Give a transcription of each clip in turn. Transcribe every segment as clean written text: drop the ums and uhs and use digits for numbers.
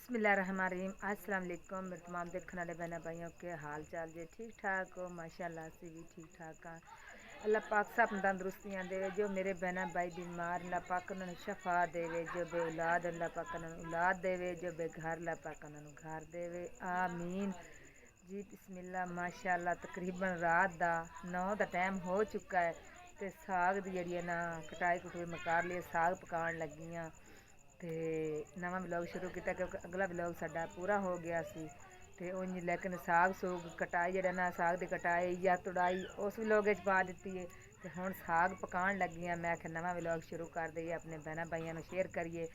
बिस्मिल्लाहिर्रहमानिर्रहीम। अस्सलाम वालेकुम मेरे तमाम देखने वाले बहन भाइयों के हाल चाल जे ठीक ठाक हो। माशाल्लाह से भी ठीक ठाक हाँ। अल्लाह पाक सब तंदुरुस्तियाँ देवे। जो मेरे बहन भाई बीमार अल्लाह पाक उन्होंने शफा देवे। जो बे औलाद अल्लाह पाक उन्होंने औलाद देवे। जो बेघर अल्लाह पाक उन्होंने घर देवे। आमीन जी। बिस्मिल्लाह माशाल्लाह तकरीबन रात का 9 का टाइम हो चुका है तो साग की जी ना कटाई कटूई मकार लिए साग पकाने लगी हाँ। तो नवा ब्लॉग शुरू किया क्योंकि अगला ब्लॉग साडा पूरा हो गया सी। तो उंज लेकिन साग सूग कटाई जरा ना साग की कटाई या तुड़ाई उस ब्लॉग पा दी है। तो हुण साग पकाने लगी हाँ। मैं आख्या नवा ब्लॉग शुरू कर दईए अपने बहना भाइयों शेयर करिए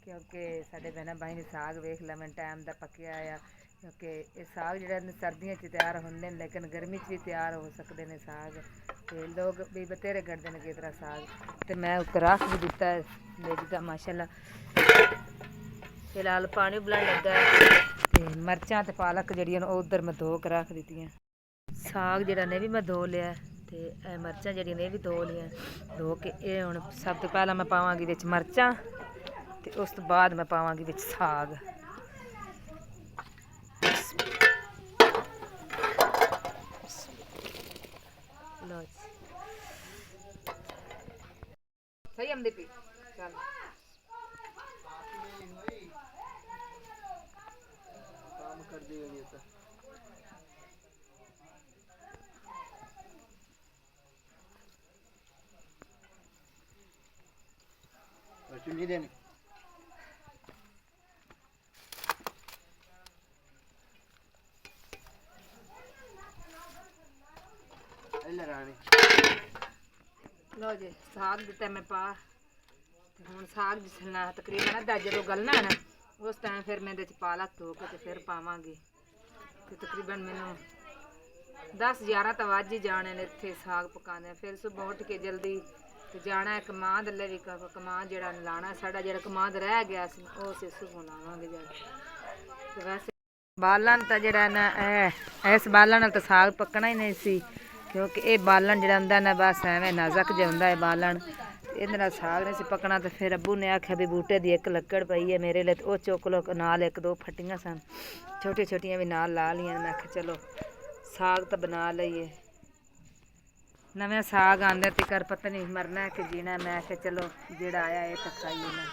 क्योंकि साडे बहना भाई ने साग वेख लवन टाइम का पकया आ। क्योंकि ये साग जो सर्दियों तैयार होंगे लेकिन गर्मी भी तैयार हो सकते हैं साग। तो लोग भी बतेरे करते हैं किस तरह साग। तो मैं उत्तर रख भी दिता है मेरी का माशाल्लाह। फिलहाल पानी उबलन लगा है तो मरचां तो पालक जड़ियां उधर मैं धो के रख दी। साग जरा ने भी मैं धो लिया तो मरचां जड़ियां ने भी धो लिया। धो के ये हुण सब तो पहला मैं पावांगी विच मरचां तो उस तो बाद मैं पावांगी विच साग। लो जी सही हमदी पी चल काम कर दी गई तो चुनी देनी लो जी साग दिता मैं पा। हुण साग जिसना तकरीबन अद्धा जो गलना है ना उस टाइम फिर मैं पालक धो के तो फिर पावांगी। तो तकरीबन मैनू 10-11 तो वज ही जाने ने इत्थे साग पकाने। फिर सुबह उठ के जल्दी तो जाना है कमाद अल्ले भी कमाद जरा लाना साढ़ा जरा कमाद रह गया उस सुबह लावांगे जरा। तो वैसे बालन तो जरा ना इस बालन तो साग पकना ही नहीं सी क्योंकि ये बालन जरा होंदा ना बस एवें नजक जो होंदा है बालन ये साग नहीं सी पकना। तो फिर अब्बू ने आख्या भी बूटे की एक लक्कड़ पई है मेरे लिए तो वह चुक लो नाल एक दो फट्टियां सन छोटी छोटियां भी नाल ला लियां। मैं आख्या चलो साग तो बना लईए नवे साग आंदे तिकर पता नहीं मरना है कि जीना। मैं आख्या चलो जेड़ा आया ये तो खाइए ना।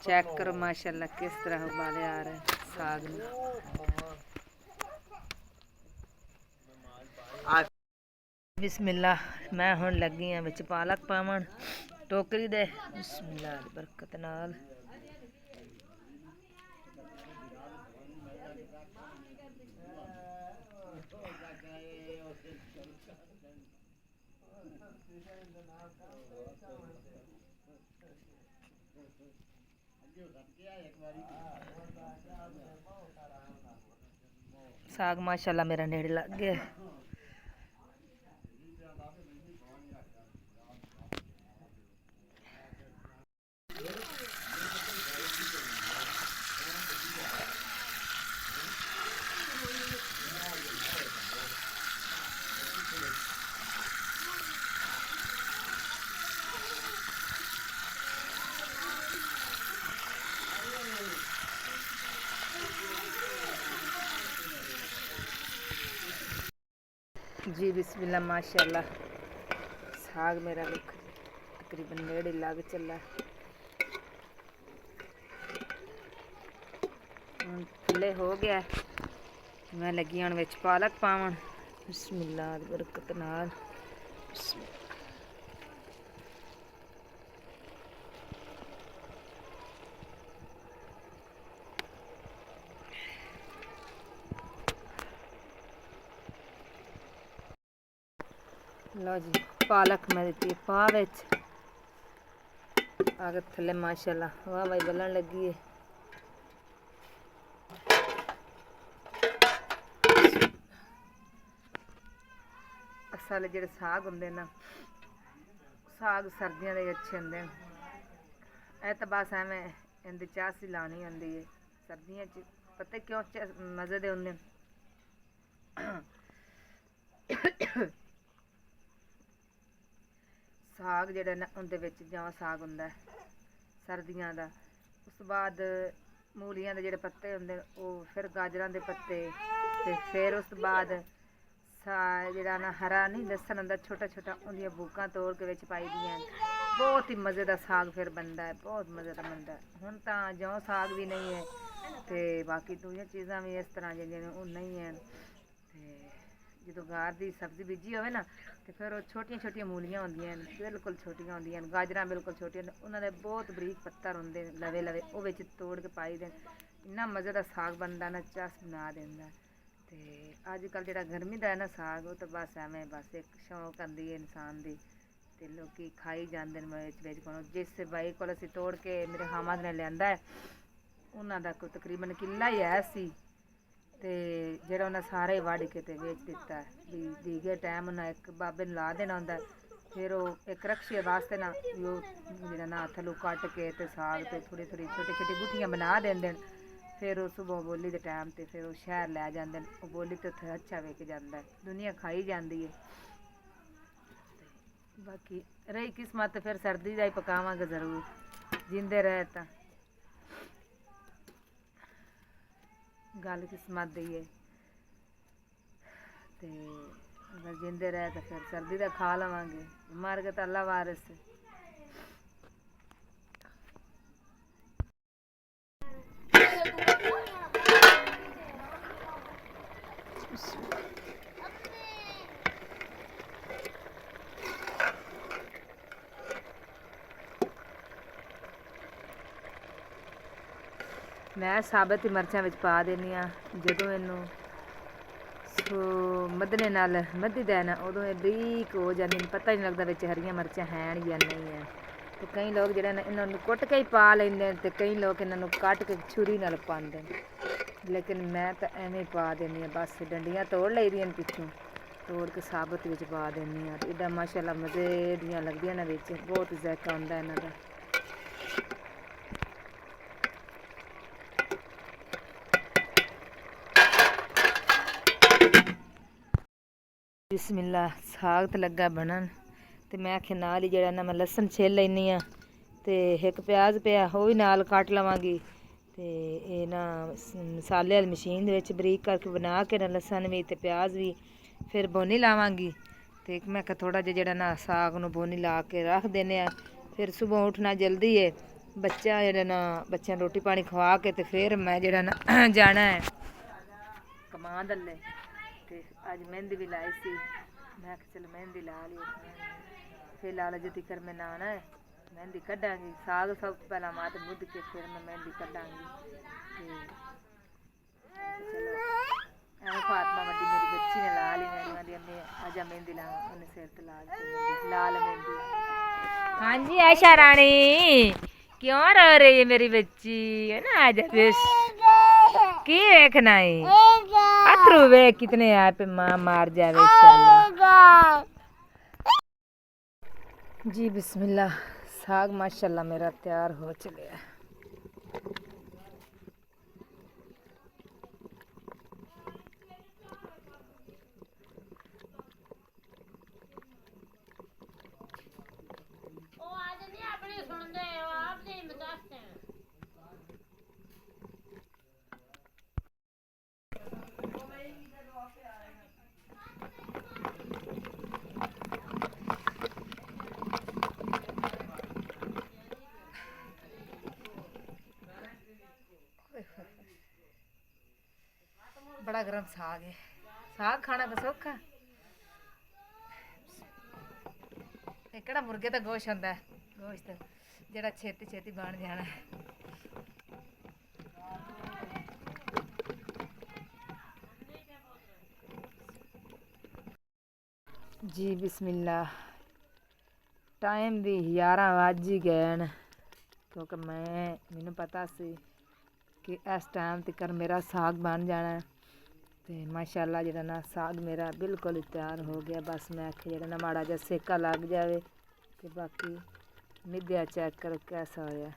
चेक करो माशाल्लाह किस तरह उबाले आ रहे हैं साग में। बिस्मिल्लाह मैं हुण लगी हाँ विच पालक पावन टोकरी दे। बिस्मिल्लाह दी बरकत नाल साग माशाल्लाह मेरा नेड़े लग गया। जी बिस्मिल्लाह माशाल्लाह साग मेरा लुक तकरीबन नेड़े लग चला। थल्ले हो गया मैं लगी हुण विच पालक पावन। बिस्मिल्लाह दी बरकत नाल लो जी पालक मैं दी पा विच आगे थल्ले माशाल्लाह वाह वाही बलन लगी है। असल जेह्ड़े साग होंदे ना साग सर्दियां दे अच्छे होंदे न। तो बस एवें इनदी चासी लानी होंदी है सर्दियां च पता क्यों मज़े दे होंदे ਸਾਗ ਜਿਹੜਾ ਨਾ ਉਹਦੇ ਵਿੱਚ ਜਵਾਂ ਸਾਗ ਹੁੰਦਾ ਸਰਦੀਆਂ ਦਾ। ਉਸ ਤੋਂ ਬਾਅਦ ਮੂਲੀਆਂ ਦੇ ਜਿਹੜੇ ਪੱਤੇ ਹੁੰਦੇ ਉਹ, ਫਿਰ ਗਾਜਰਾਂ ਦੇ ਪੱਤੇ, ਤੇ ਫਿਰ ਉਸ ਤੋਂ ਬਾਅਦ ਜਿਹੜਾ ਨਾ ਹਰਾ ਨਹੀਂ ਲਸਣ ਹੁੰਦਾ ਛੋਟਾ ਛੋਟਾ, ਉਹਦੀਆਂ ਬੂਕਾਂ ਤੋੜ ਕੇ ਵਿੱਚ ਪਾਈ ਦੀਆਂ। ਬਹੁਤ ਹੀ ਮਜ਼ੇ ਦਾ ਸਾਗ ਫਿਰ ਬਣਦਾ ਹੈ, ਬਹੁਤ ਮਜ਼ੇ ਦਾ ਬਣਦਾ। ਹੁਣ ਤਾਂ ਜੌਂ ਸਾਗ ਵੀ ਨਹੀਂ ਹੈ ਤੇ ਬਾਕੀ ਦੂਜੀਆਂ ਚੀਜ਼ਾਂ ਵੀ ਇਸ ਤਰ੍ਹਾਂ ਜਿਹੜੀਆਂ ਉਹ ਨਹੀਂ ਹੈ। ਤੇ ਜਦੋਂ ਗਾਰ ਦੀ ਸਬਜ਼ੀ ਬੀਜੀ ਹੋਵੇ ਨਾ ਤੇ ਫਿਰ ਉਹ ਛੋਟੀਆਂ ਛੋਟੀਆਂ ਮੂਲੀਆਂ ਹੁੰਦੀਆਂ ਨੇ, ਬਿਲਕੁਲ ਛੋਟੀਆਂ ਹੁੰਦੀਆਂ ਨੇ, ਗਾਜਰਾਂ ਬਿਲਕੁਲ ਛੋਟੀਆਂ, ਉਹਨਾਂ ਦੇ ਬਹੁਤ ਬਰੀਕ ਪੱਤਰ ਹੁੰਦੇ ਨੇ ਲਵੇ ਲਵੇ, ਉਹ ਵਿੱਚ ਤੋੜ ਕੇ ਪਾਈ ਦੇ। ਇੰਨਾ ਮਜ਼ੇ ਦਾ ਸਾਗ ਬਣਦਾ ਨਾ, ਚਸ ਬਣਾ ਦਿੰਦਾ। ਤੇ ਅੱਜ ਕੱਲ੍ਹ ਜਿਹੜਾ ਗਰਮੀ ਦਾ ਹੈ ਨਾ ਸਾਗ, ਉਹ ਤਾਂ ਬਸ ਐਵੇਂ ਬਸ ਇੱਕ ਸ਼ੌਂਕ ਆਉਂਦੀ ਹੈ ਇਨਸਾਨ ਦੀ, ਤੇ ਲੋਕੀ ਖਾਈ ਜਾਂਦੇ ਨੇ ਵਿੱਚ ਕੋਲ। ਜਿਸ ਬਾਈ ਕੋਲ ਅਸੀਂ ਤੋੜ ਕੇ ਮੇਰੇ ਹਾਮਾਦ ਨੇ ਲਿਆਂਦਾ ਹੈ, ਉਹਨਾਂ ਦਾ ਕੋਈ ਤਕਰੀਬਨ ਕਿੱਲਾ ਹੀ ਹੈ ਸੀ, ਤੇ ਜਿਹੜਾ ਉਹਨਾਂ ਸਾਰੇ ਵੱਢ ਕੇ ਤੇ ਵੇਚ ਦਿੱਤਾ ਵੀ ਦੀਗੇ ਟਾਈਮ ਉਹਨਾਂ ਇੱਕ ਬਾਬੇ ਨੂੰ ਲਾ ਦੇਣਾ ਹੁੰਦਾ। ਫਿਰ ਉਹ ਇੱਕ ਰਕਸ਼ੇ ਵਾਸਤੇ ਨਾ ਉਹ ਜਿਹੜਾ ਨਾ ਥੱਲੋਂ ਕੱਟ ਕੇ ਤੇ ਸਾਗ ਤੇ ਥੋੜ੍ਹੀ ਥੋੜ੍ਹੀ ਛੋਟੀ ਛੋਟੀ ਗੁੱਠੀਆਂ ਬਣਾ ਦਿੰਦੇ ਨੇ। ਫਿਰ ਉਹ ਸੁਬਹ ਬੋਲੀ ਦੇ ਟਾਈਮ ਤੇ ਫਿਰ ਉਹ ਸ਼ਹਿਰ ਲੈ ਜਾਂਦੇ ਨੇ, ਉਹ ਬੋਲੀ ਤੇ ਉੱਥੇ ਅੱਛਾ ਵਿਕ ਜਾਂਦਾ, ਦੁਨੀਆ ਖਾਈ ਜਾਂਦੀ ਹੈ। ਬਾਕੀ ਰਹੀ ਕਿਸਮਤ ਫਿਰ ਸਰਦੀ ਦਾ ਹੀ ਪਕਾਵਾਂਗੇ ਜ਼ਰੂਰ, ਜਿੰਦੇ ਰਹੇ ਤਾਂ ਗੱਲ ਕਿਸਮਤ ਦੀ ਹੈ। ਤੇ ਅਗਰ ਜਿੰਦੇ ਰਹੇ ਤਾਂ ਫਿਰ ਸਰਦੀ ਦਾ ਖਾ ਲਵਾਂਗੇ, ਮਰ ਗਏ ਤਾਂ ਅੱਲਾ ਵਾਰਿਸ। ਮੈਂ ਸਾਬਤ ਮਿਰਚਾਂ ਵਿੱਚ ਪਾ ਦਿੰਦੀ ਹਾਂ। ਜਦੋਂ ਇਹਨੂੰ ਮੱਧਨੇ ਨਾਲ ਮੱਧੀਦਾ ਨਾ, ਉਦੋਂ ਇਹ ਬਰੀਕ ਹੋ ਜਾਂਦੀ, ਪਤਾ ਹੀ ਨਹੀਂ ਲੱਗਦਾ ਵਿੱਚ ਹਰੀਆਂ ਮਿਰਚਾਂ ਹੈ ਜਾਂ ਨਹੀਂ ਹੈ। ਤੇ ਕਈ ਲੋਕ ਜਿਹੜੇ ਨੇ ਇਹਨਾਂ ਨੂੰ ਕੁੱਟ ਕੇ ਹੀ ਪਾ ਲੈਂਦੇ ਨੇ, ਤੇ ਕਈ ਲੋਕ ਇਹਨਾਂ ਨੂੰ ਕੱਟ ਕੇ ਛੁਰੀ ਨਾਲ ਪਾਉਂਦੇ ਨੇ, ਲੇਕਿਨ ਮੈਂ ਤਾਂ ਐਵੇਂ ਹੀ ਪਾ ਦਿੰਦੀ ਹਾਂ। ਬਸ ਡੰਡੀਆਂ ਤੋੜ ਲਈ ਦੀਆਂ ਪਿੱਛੋਂ, ਤੋੜ ਕੇ ਸਾਬਤ ਵਿੱਚ ਪਾ ਦਿੰਦੀ ਹਾਂ। ਇੱਦਾਂ ਮਾਸ਼ਾਅੱਲਾ ਮਜ਼ੇ ਦੀਆਂ ਲੱਗਦੀਆਂ ਨੇ, ਵਿੱਚ ਬਹੁਤ ਜ਼ਾਇਕਾ ਹੁੰਦਾ ਇਹਨਾਂ ਦਾ। ਬਿਸਮਿल्ला, ਸਾਗ ਤਾਂ ਲੱਗਾ ਬਣਨ, ਤੇ ਮੈਂ ਆਖਿਆ ਨਾਲ ਹੀ ਜਿਹੜਾ ਨਾ ਮੈਂ ਲਸਣ ਛਿੱਲ ਲੈਂਦੀ ਹਾਂ, ਤੇ ਇੱਕ ਪਿਆਜ਼ ਪਿਆ ਉਹ ਵੀ ਨਾਲ ਕੱਟ ਲਵਾਂਗੀ। ਤੇ ਇਹ ਨਾ ਮਸਾਲੇ ਵਾਲੀ ਮਸ਼ੀਨ ਦੇ ਵਿੱਚ ਬਰੀਕ ਕਰਕੇ ਬਣਾ ਕੇ ਨਾ ਲਸਣ ਵੀ ਤੇ ਪਿਆਜ਼ ਵੀ ਫਿਰ ਬੋਨੀ ਲਾਵਾਂਗੀ। ਤੇ ਮੈਂ ਕਿਹਾ ਥੋੜ੍ਹਾ ਜਿਹਾ ਜਿਹੜਾ ਨਾ ਸਾਗ ਨੂੰ ਬੋਨੀ ਲਾ ਕੇ ਰੱਖ ਦਿੰਦੇ ਆ। ਫਿਰ ਸੁਬਹ ਉੱਠਣਾ ਜਲਦੀ ਹੈ, ਬੱਚਾ ਜਿਹੜਾ ਨਾ ਬੱਚਿਆਂ ਨੂੰ ਰੋਟੀ ਪਾਣੀ ਖਵਾ ਕੇ ਤੇ ਫਿਰ ਮੈਂ ਜਿਹੜਾ ਨਾ ਜਾਣਾ ਹੈ ਕਮਾਨ ਦਲੇ। ਤੇ ਅੱਜ ਮਹਿੰਦੀ ਵੀ ਲਾਈ ਸੀ, ਮੈਂ ਕਿਹਾ ਚਲ ਮਹਿੰਦੀ ਲਾ ਲਈ। ਫਿਰ ਲਾਲ ਜੀ ਤਿਕਰ ਮੈਂ ਨਾਣਾ ਹੈ, ਮਹਿੰਦੀ ਕੱਢਾਂਗੀ। ਸਾਗ ਸਭ ਤੋਂ ਪਹਿਲਾਂ ਮਾਤ ਮੁੱਧ ਕੇ ਫਿਰ ਮੈਂ ਮਹਿੰਦੀ ਕੱਢਾਂਗੀ। ਤੇ ਚਲੋ ਐਵੇਂ ਫਾਤਮਾ ਵੱਡੀ ਮੇਰੀ ਬੱਚੀ ਨੇ ਲਾ ਲਈ, ਮੈਨੂੰ ਆਂਦੀ ਅੰਮੀ ਆਜਾ ਮਹਿੰਦੀ ਲਾ, ਉਹਨੇ ਸਿਰ ਤੇ ਲਾ ਦਿੱਤੀ ਲਾਲ ਮਹਿੰਦੀ। ਹਾਂਜੀ आयशा रानी, क्यों रो रही है मेरी बच्ची, है ना? आजा बेश की देखना है अथरू वे कितने यहाँ पे माँ मार जावे इंशाल्लाह। जी बिस्मिल्लाह, साग माशाल्लाह मेरा तैयार हो चुका है। बड़ा गर्म साग है, साग खाना तो सौखा, किहड़ा मुर्गे का गोश्त होंदा है, गोश्त जिहड़ा छेती छेती बन जाना है। जी बिस्मिल्लाह, टाइम भी 11 वज ही गए न, क्योंकि मैनू पता सी कि इस टाइम तक मेरा साग बन जाना है। तो माशाल्लाह जिहड़ा ना साग मेरा बिल्कुल तैयार हो गया। बस मैं आखिया जिहड़ा ना माड़ा जिहा सेका लग जाए तो बाकी मिद्या चेक करो कैसा होया।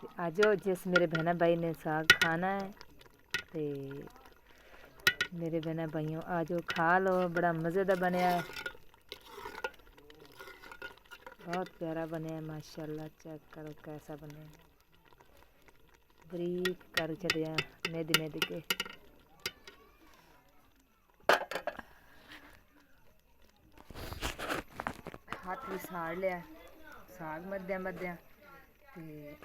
तो आ जाओ जिस मेरे बहना भाई ने साग खाना है ते मेरे बहना भाइयों आ जाओ खा लो, बड़ा मज़े का बनया है, बहुत प्यारा बनया है माशाल्लाह। चेक करो कैसा बनया, बरीक कर छड़िया मेद मेद के। हाथ भी साड़ लिया, साग मध्या मध्या ते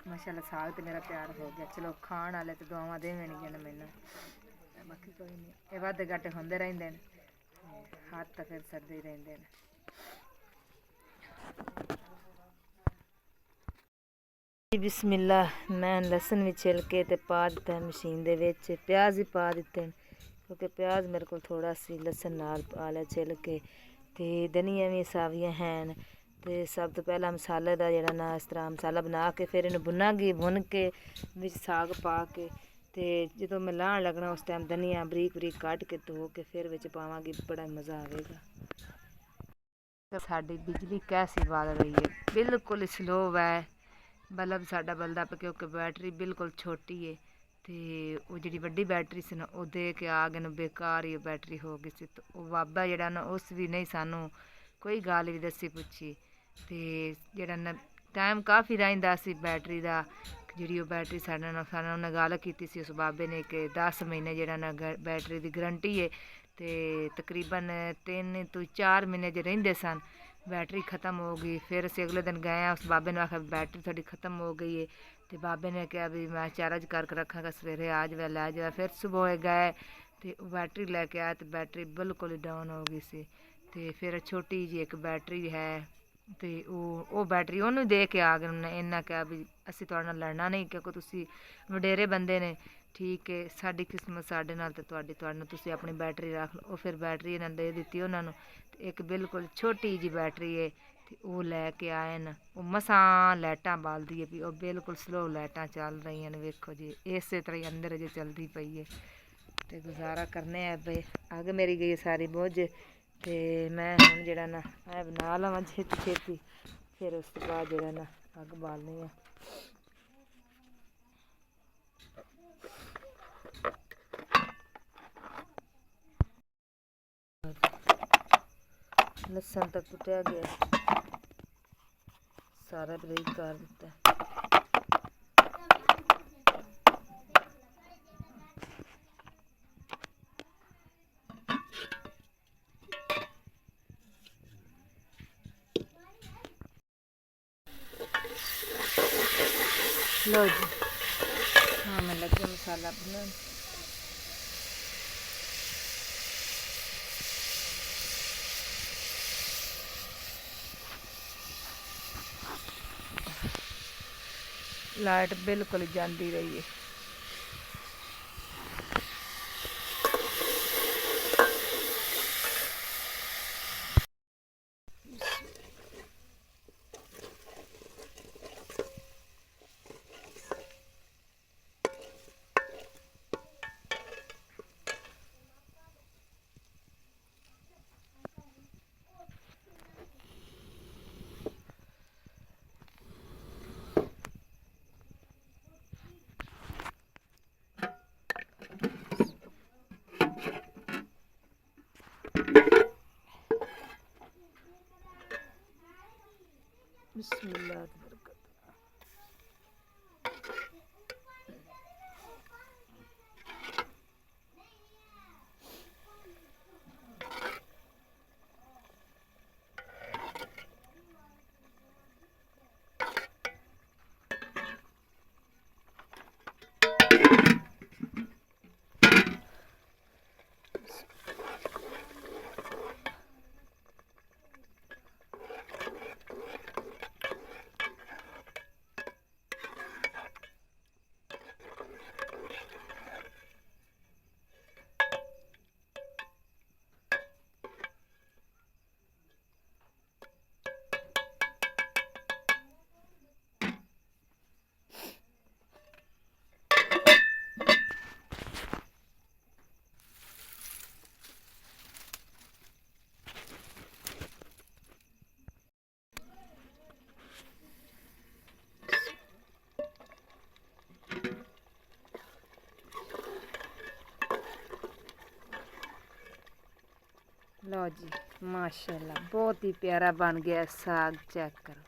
माशाल्लाह साग तो मेरा तैयार हो गया। चलो खाण वाले तो दुआवां देवणगियां ने मैनू, बाकी कोई नहीं, ये वादे घाटे होंदे रहिंदे ने, हाथ तो फिर सड़दे ही रहिंदे ने। बिस्मिल्लाह, मैं लसन भी छिल के ते पा दिता मशीन दे विच, प्याज भी पा दिते क्योंकि प्याज मेरे को थोड़ा सी लसन नाल पा लिया छिल के, ते धनिया भी सावियां हैं। ते सब तो पहला मसाले का जड़ा ना इस तरह मसाला बना के फिर इन्हें भुनागी, भुन के विच साग पा के, ते जो मैं लाहन लगना उस टाइम धनिया बरीक बरीक कट के धो के फिर विच पावांगी, बड़ा मज़ा आएगा। साडी बिजली कैसी बाल रही है, बिल्कुल स्लो है, बल्ब साडा बलदा पे क्योंकि बैटरी बिल्कुल छोटी है। तो वो जी वड्डी बैटरी सी ना वो दे के आ गए, बेकार ही बैटरी हो गई सी। तो वो बाबा जड़ा ना उस भी नहीं सानू कोई गल भी दसी पुछी, तो जड़ा ना टाइम काफ़ी रहिंदा सी बैटरी का, जी बैटरी साढ़े उन्हें गल की उस बाबे ने कि 10 महीने जड़ा ना बैटरी की गरंटी है, तो तकरीबन 3 तो 4 महीने जो रहिंदे सन बैटरी ख़त्म हो गई। फिर अस अगले दिन गए, उस बाबे ने आखिया बैटरी थोड़ी ख़त्म हो गई है, तो बाबे ने कहा भी मैं चार्ज करके रखागा, सवेरे आ जाए लै जाए। फिर सुबह गए तो बैटरी लैके आए तो बैटरी बिल्कुल ही डाउन हो गई सी। तो फिर छोटी जी एक बैटरी है, तो वो बैटरी उन्होंने दे के आ गए। उन्हें इन्ना कहा भी असी तुहाडे नाल लड़ना नहीं क्योंकि तुसी वडेरे बंदे ने, ठीक है साडी किस्मत साडे नाल ते तुहाडी तुसी अपनी बैटरी रख लो। फिर बैटरी इन्हें दे दी उन्होंने, एक बिल्कुल छोटी जी बैटरी है, तो वो लैके आए न। वो मसां लाइटां बालदी है भी, वो बिल्कुल स्लो लाइटां चल रही हैं, वेखो जी इस तरह ही अंदर अजे चलती पई है। तो गुजारा करने हैं भाई, अग मेरी गई सारी बुझ, तो मैं हुण जड़ा ना बना लवां छेती छेती, फिर उस तो बाद जड़ा ना अग बालनी है। लसन तक कुटिया गया, सारा बरीक कर दिता। लो जी, हाँ मैं लगे मसाला बनाने। लाइट बिल्कुल जाती रही है। लो जी माशाल्लाह बहुत ही प्यारा बन गया साग, चेक करो।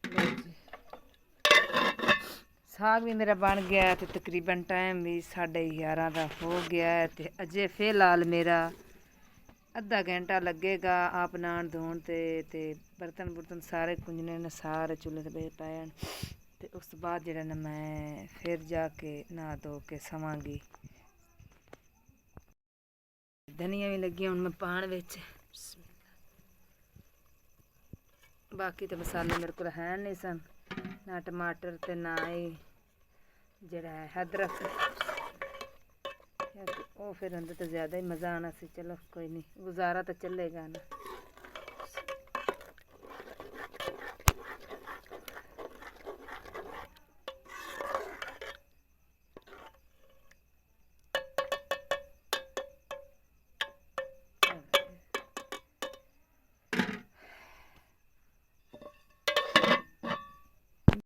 लो जी साग भी मेरा बन गया है तो तकरीबन टाइम भी 11:30 का हो गया है। तो अजे फिलहाल मेरा अद्धा घंटा लगेगा आप नहान धोन ते बर्तन बुर्तन सारे कुंजने ने सारे चूल्हे ते पाए हैं। तो उस बाद जेड़ा ना मैं फिर जाके नहा धो के सवांगी। धनिया भी लगी हुण मैं पान विच, बाकी तो मसाले मेरे को है नहीं सन, ना टमाटर ते ना ही जेड़ा है अदरक, वो फिर अंदर तो ज़्यादा ही मज़ा आना सी। चलो कोई नहीं, गुजारा तो चलेगा ना।